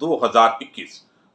2021।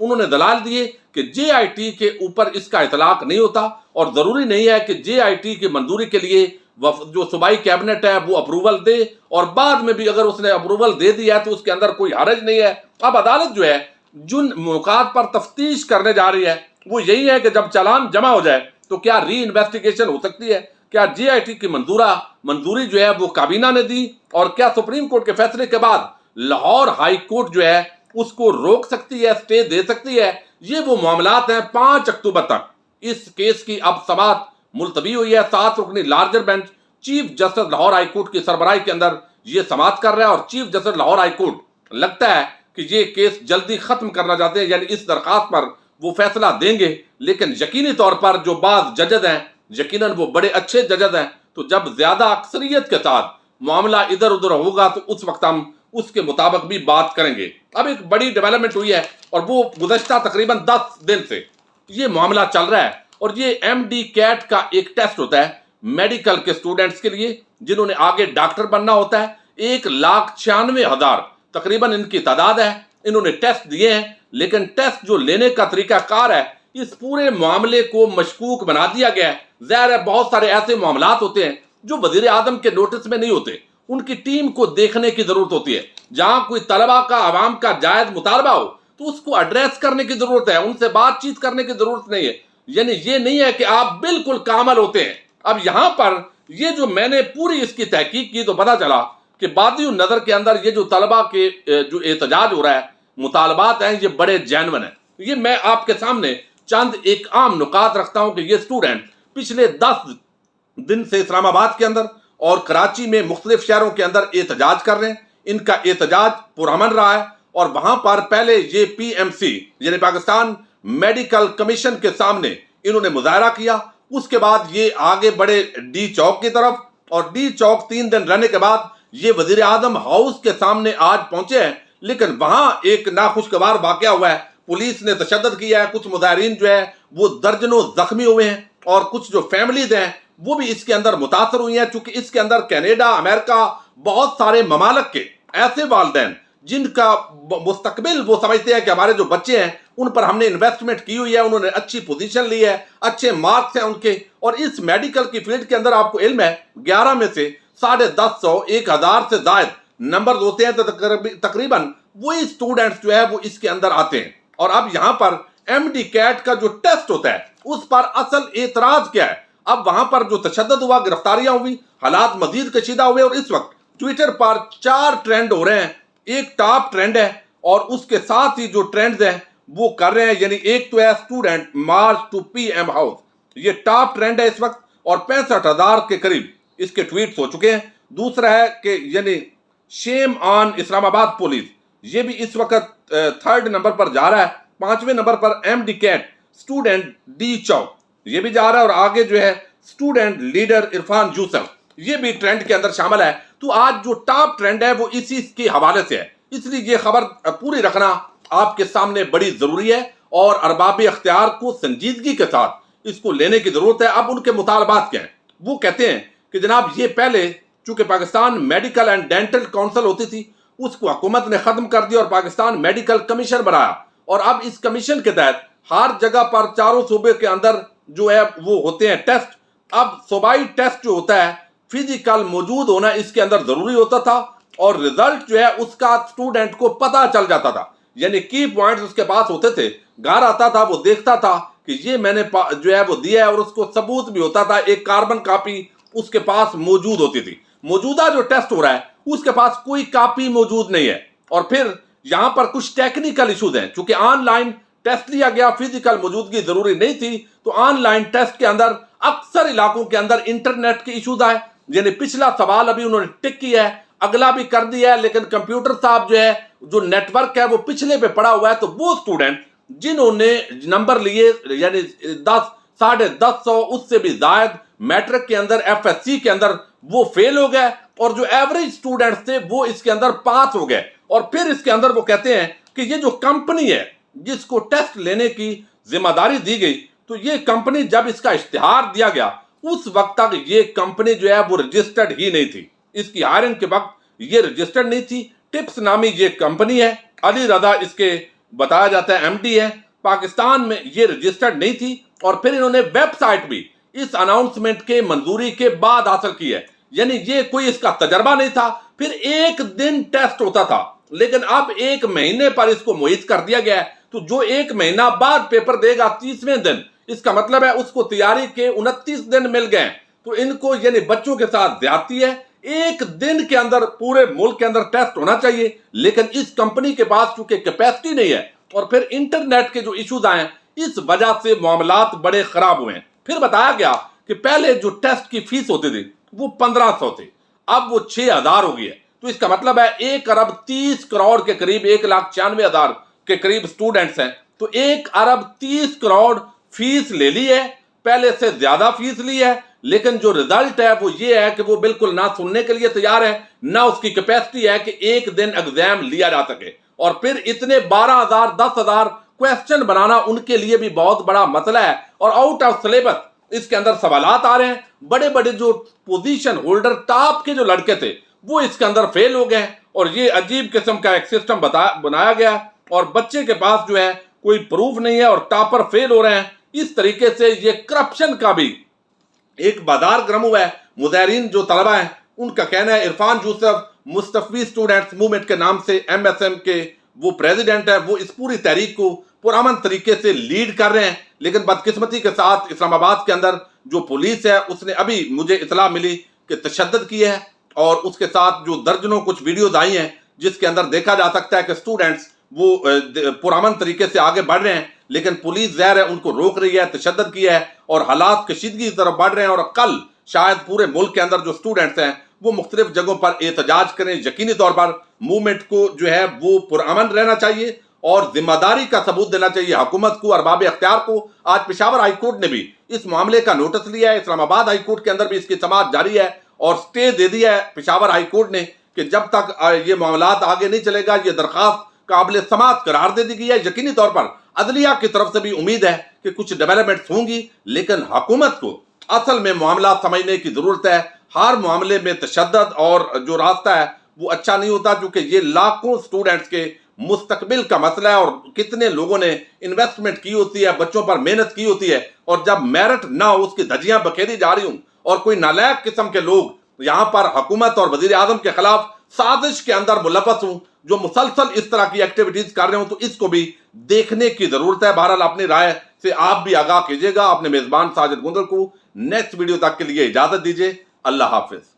انہوں نے دلائل دیے کہ جے آئی ٹی کے اوپر اس کا اطلاق نہیں ہوتا اور ضروری نہیں ہے کہ جے آئی ٹی کی منظوری کے لیے جو صوبائی کیبنٹ ہے وہ اپروول دے، اور بعد میں بھی اگر اس نے اپروول دے دیا ہے تو اس کے اندر کوئی حرج نہیں ہے۔ اب عدالت جو ہے جن موقعات پر تفتیش کرنے جا رہی ہے وہ یہی ہے کہ جب چالان جمع ہو جائے تو کیا ری انویسٹیگیشن ہو سکتی ہے، کیا جے آئی ٹی کی منظوری جو ہے وہ کابینہ نے دی، اور کیا سپریم کورٹ کے فیصلے کے بعد لاہور ہائی کورٹ جو ہے اس کو روک سکتی ہے، سٹے دے سکتی ہے۔ یہ وہ معاملات ہیں۔ 5 اکتوبر تک اس کیس کی اب سماعت ملتوی ہوئی ہے۔ 7 رکنی larger bench chief justice Lahore high court کی سربراہی کے اندر یہ سماعت کر رہا ہے، اور chief justice Lahore high court لگتا ہے کہ یہ کیس جلدی ختم کرنا چاہتے ہیں، یعنی اس درخواست پر وہ فیصلہ دیں گے۔ لیکن یقینی طور پر جو بعض ججز ہیں، یقیناً وہ بڑے اچھے ججز ہیں، تو جب زیادہ اکثریت کے ساتھ معاملہ ادھر ادھر ہوگا تو اس وقت ہم اس کے مطابق بھی بات کریں گے۔ اب ایک بڑی ڈیولپمنٹ ہوئی ہے، اور وہ گزشتہ تقریباً 10 دن سے یہ معاملہ چل رہا ہے، اور یہ ایم ڈی کیٹ کا ایک ٹیسٹ ہوتا ہے میڈیکل کے اسٹوڈنٹس کے لیے جنہوں نے آگے ڈاکٹر بننا ہوتا ہے۔ 1,96,000 تقریباً ان کی تعداد ہے۔ انہوں نے ٹیسٹ دیے ہیں، لیکن ٹیسٹ جو لینے کا طریقہ کار ہے اس پورے معاملے کو مشکوک بنا دیا گیا ہے۔ ظاہر ہے بہت سارے ایسے معاملات ہوتے ہیں جو وزیر اعظم کے نوٹس میں نہیں ہوتے، ان کی ٹیم کو دیکھنے کی ضرورت ہوتی ہے۔ جہاں کوئی طلبہ کا، عوام کا جائز مطالبہ ہو تو اس کو ایڈریس کرنے کی ضرورت ہے، ان سے بات چیت کرنے کی ضرورت نہیں ہے، یعنی یہ نہیں ہے کہ آپ بالکل کامل ہوتے ہیں۔ اب یہاں پر یہ جو میں نے پوری اس کی تحقیق کی تو پتا چلا کہ بادی النظر کے اندر یہ جو طلبہ کے جو احتجاج ہو رہا ہے، مطالبات ہیں، یہ بڑے جینون ہیں۔ یہ میں آپ کے سامنے چند ایک عام نکات رکھتا ہوں کہ یہ اسٹوڈنٹ پچھلے 10 دن سے اسلام آباد کے اندر اور کراچی میں مختلف شہروں کے اندر احتجاج کر رہے ہیں۔ ان کا احتجاج پرامن رہا ہے، اور وہاں پر پہلے یہ پی ایم سی یعنی پاکستان میڈیکل کمیشن کے سامنے انہوں نے مظاہرہ کیا۔ اس کے بعد یہ آگے بڑھے ڈی چوک کی طرف، اور ڈی چوک 3 دن رہنے کے بعد یہ وزیر اعظم ہاؤس کے سامنے آج پہنچے ہیں، لیکن وہاں ایک ناخوشگوار واقعہ ہوا ہے۔ پولیس نے تشدد کیا ہے، کچھ مظاہرین جو ہے وہ درجنوں زخمی ہوئے ہیں، اور کچھ جو فیملیز ہیں وہ بھی اس کے اندر متاثر ہوئی ہیں، چونکہ اس کے اندر کینیڈا، امریکہ، بہت سارے ممالک کے ایسے والدین جن کا مستقبل وہ سمجھتے ہیں کہ ہمارے جو بچے ہیں ان پر ہم نے انویسٹمنٹ کی ہوئی ہے، انہوں نے اچھی پوزیشن لی ہے، اچھے مارکس ہیں ان کے، اور اس میڈیکل کی فیلڈ کے اندر آپ کو علم ہے 11 میں سے 150 1000 سے زائد نمبر ہوتے ہیں، تو تقریباً وہی اسٹوڈنٹس جو ہے وہ اس کے اندر آتے ہیں۔ اور اب یہاں پر ایم ڈی کیٹ کا جو ٹیسٹ ہوتا ہے اس پر اصل اعتراض کیا ہے؟ اب وہاں پر جو تشدد ہوا، گرفتاریاں ہوئی، حالات مزید کشیدہ ہوئے، اور اس وقت ٹویٹر پر 4 ٹرینڈ ہو رہے ہیں۔ ایک ٹاپ ٹرینڈ ہے، اور اس کے ساتھ ہی جو ٹرینڈز ہیں وہ کر رہے ہیں، یعنی ایک تو ہے student march to PM house ہاؤس، یہ ٹاپ ٹرینڈ ہے اس وقت، اور 65,000 کے قریب اس کے ٹویٹس ہو چکے ہیں۔ دوسرا ہے کہ یعنی شیم آن اسلام آباد پولیس، یہ بھی اس وقت 3rd نمبر پر جا رہا ہے۔ 5ویں نمبر پر MDCAT student D Chowk, یہ بھی جا رہا ہے، اور آگے جو ہے اسٹوڈنٹ لیڈر عرفان یوسف، یہ بھی ٹرینڈ کے اندر شامل ہے۔ تو آج جو ٹاپ ٹرینڈ ہے وہ اسی کے حوالے سے ہے، اس لیے یہ خبر پوری رکھنا آپ کے سامنے بڑی ضروری ہے، اور ارباب اختیار کو سنجیدگی کے ساتھ اس کو لینے کی ضرورت ہے۔ اب ان کے مطالبات کیا ہیں؟ وہ کہتے ہیں کہ جناب یہ پہلے چونکہ Pakistan medical and dental council ہوتی تھی، اس کو حکومت نے ختم کر دیا اور پاکستان میڈیکل کمیشن بنایا، اور اب اس کمیشن کے تحت ہر جگہ پر چاروں صوبے کے اندر جو ہے وہ ہوتے ہیں ٹیسٹ۔ اب صوبائی ٹیسٹ جو ہوتا ہے فزیکل موجود ہونا اس کے اندر ضروری ہوتا تھا، اور رزلٹ جو ہے اس کا اسٹوڈنٹ کو پتہ چل جاتا تھا، یعنی کی پوائنٹس اس کے پاس ہوتے تھے، گھر آتا تھا، وہ دیکھتا تھا کہ یہ میں نے جو ہے وہ دیا ہے، اور اس کو ثبوت بھی ہوتا تھا، ایک کاربن کاپی اس کے پاس موجود ہوتی تھی۔ موجودہ جو ٹیسٹ ہو رہا ہے اس کے پاس کوئی کاپی موجود نہیں ہے، اور پھر یہاں پر کچھ ٹیکنیکل ایشوز ہیں، چونکہ آن لائن ٹیسٹ لیا گیا، فزیکل موجودگی ضروری نہیں تھی، تو آن لائن ٹیسٹ کے اندر اکثر علاقوں کے اندر انٹرنیٹ کے ایشوز آئے، یعنی پچھلا سوال ابھی انہوں نے ٹک کیا ہے، اگلا بھی کر دیا ہے، لیکن کمپیوٹر صاحب جو ہے جو نیٹ ورک ہے وہ پچھلے پہ پڑا ہوا ہے، تو وہ اسٹوڈنٹ جنہوں نے نمبر لیے یعنی 10 150 اس سے بھی زائد میٹرک کے اندر، ایف ایس سی کے اندر، وہ فیل ہو گئے، اور جو ایوریج اسٹوڈنٹس تھے وہ اس کے اندر پاس ہو گئے۔ اور پھر اس کے اندر وہ کہتے ہیں کہ یہ جو کمپنی ہے جس کو ٹیسٹ لینے کی ذمہ داری دی گئی، تو یہ کمپنی جب اس کا اشتہار دیا گیا اس وقت تک یہ کمپنی جو ہے وہ رجسٹرڈ ہی نہیں تھی، اس کی ہائرنگ کے وقت یہ رجسٹرڈ نہیں تھی۔ ٹپس نامی یہ کمپنی ہے، علی رضا اس کے بتایا جاتا ہے MD ہے، پاکستان میں یہ رجسٹرڈ نہیں تھی، اور پھر انہوں نے ویب سائٹ بھی اس اناؤنسمنٹ کے منظوری کے بعد حاصل کی ہے، یعنی یہ کوئی اس کا تجربہ نہیں تھا۔ پھر ایک دن ٹیسٹ ہوتا تھا، لیکن اب ایک مہینے پر اس کو محیط کر دیا گیا ہے، تو جو ایک مہینہ بعد پیپر دے گا 30ویں دن، اس کا مطلب ہے اس کو تیاری کے 29 دن مل گئے۔ تو ان کو یعنی بچوں کے ساتھ زیادتی ہے، ایک دن کے اندر پورے ملک کے اندر ٹیسٹ ہونا چاہیے، لیکن اس کمپنی کے پاس چونکہ کیپیسٹی نہیں ہے، اور پھر انٹرنیٹ کے جو ایشوز آئے ہیں اس وجہ سے معاملات بڑے خراب ہوئے ہیں۔ پھر بتایا گیا کہ پہلے جو ٹیسٹ کی فیس ہوتی تھی وہ 1500 تھی، اب وہ 6000 ہو گئی ہے۔ تو اس کا مطلب ہے 1,30,00,00,000 کے قریب، 1,96,000 کے قریب اسٹوڈنٹس ہیں، تو 1,30,00,000,000 فیس لے لی ہے، پہلے سے زیادہ فیس لی ہے، لیکن جو ریزلٹ ہے وہ یہ ہے کہ وہ بالکل نہ سننے کے لیے تیار ہے، نہ اس کی کیپیسٹی ہے کہ ایک دن ایگزام لیا جا سکے، اور پھر اتنے 12,000 10,000 کویسچن بنانا ان کے لیے بھی بہت بڑا مسئلہ ہے، اور آؤٹ آف سلیبس اس کے اندر سوالات آ رہے ہیں۔ بڑے بڑے جو پوزیشن ہولڈر ٹاپ کے جو لڑکے تھے وہ اس کے اندر فیل ہو گئے، اور یہ عجیب قسم کا ایک سسٹم بنایا گیا، اور بچے کے پاس جو ہے کوئی پروف نہیں ہے اور ٹاپر فیل ہو رہے ہیں۔ اس طریقے سے یہ کرپشن کا بھی ایک بازار گرم ہوا ہے۔ مظاہرین جو طلبہ ہیں ان کا کہنا ہے، عرفان یوسف مستفی اسٹوڈنٹس موومنٹ کے نام سے MSM کے وہ پریزیڈنٹ ہے، وہ اس پوری تحریک کو پرامن طریقے سے لیڈ کر رہے ہیں، لیکن بدقسمتی کے ساتھ اسلام آباد کے اندر جو پولیس ہے اس نے ابھی مجھے اطلاع ملی کہ تشدد کی ہے، اور اس کے ساتھ جو درجنوں کچھ ویڈیوز آئی ہیں جس کے اندر دیکھا جا سکتا ہے کہ اسٹوڈنٹس وہ پرامن طریقے سے آگے بڑھ رہے ہیں، لیکن پولیس ظاہر ہے ان کو روک رہی ہے، تشدد کیا ہے، اور حالات کشیدگی کی طرف بڑھ رہے ہیں، اور کل شاید پورے ملک کے اندر جو اسٹوڈنٹس ہیں وہ مختلف جگہوں پر احتجاج کریں۔ یقینی طور پر موومنٹ کو جو ہے وہ پرامن رہنا چاہیے، اور ذمہ داری کا ثبوت دینا چاہیے حکومت کو، ارباب اختیار کو۔ آج پشاور ہائی کورٹ نے بھی اس معاملے کا نوٹس لیا ہے، اسلام آباد ہائی کورٹ کے اندر بھی اس کی سماعت جاری ہے، اور سٹے دے دیا ہے پشاور ہائی کورٹ نے کہ جب تک یہ معاملات آگے نہیں چلے گا، یہ درخواست قابل سماعت قرار دے دی گئی ہے۔ یقینی طور پر عدلیہ کی طرف سے بھی امید ہے کہ کچھ ڈیولپمنٹس ہوں گی، لیکن حکومت کو اصل میں معاملات سمجھنے کی ضرورت ہے۔ ہر معاملے میں تشدد اور جو راستہ ہے وہ اچھا نہیں ہوتا، کیونکہ یہ لاکھوں اسٹوڈنٹس کے مستقبل کا مسئلہ ہے، اور کتنے لوگوں نے انویسٹمنٹ کی ہوتی ہے، بچوں پر محنت کی ہوتی ہے، اور جب میرٹ نہ ہو اس کی دھجیاں بکھیری جا رہی ہوں، اور کوئی نالائق قسم کے لوگ یہاں پر حکومت اور وزیر اعظم کے خلاف سازش کے اندر ملوث ہوں، جو مسلسل اس طرح کی ایکٹیویٹیز کر رہے ہوں، تو اس کو بھی دیکھنے کی ضرورت ہے۔ بہرحال اپنی رائے سے آپ بھی آگاہ کیجیے گا۔ اپنے میزبان ساجد گندل کو نیکسٹ ویڈیو تک کے لیے اجازت دیجیے۔ اللہ حافظ۔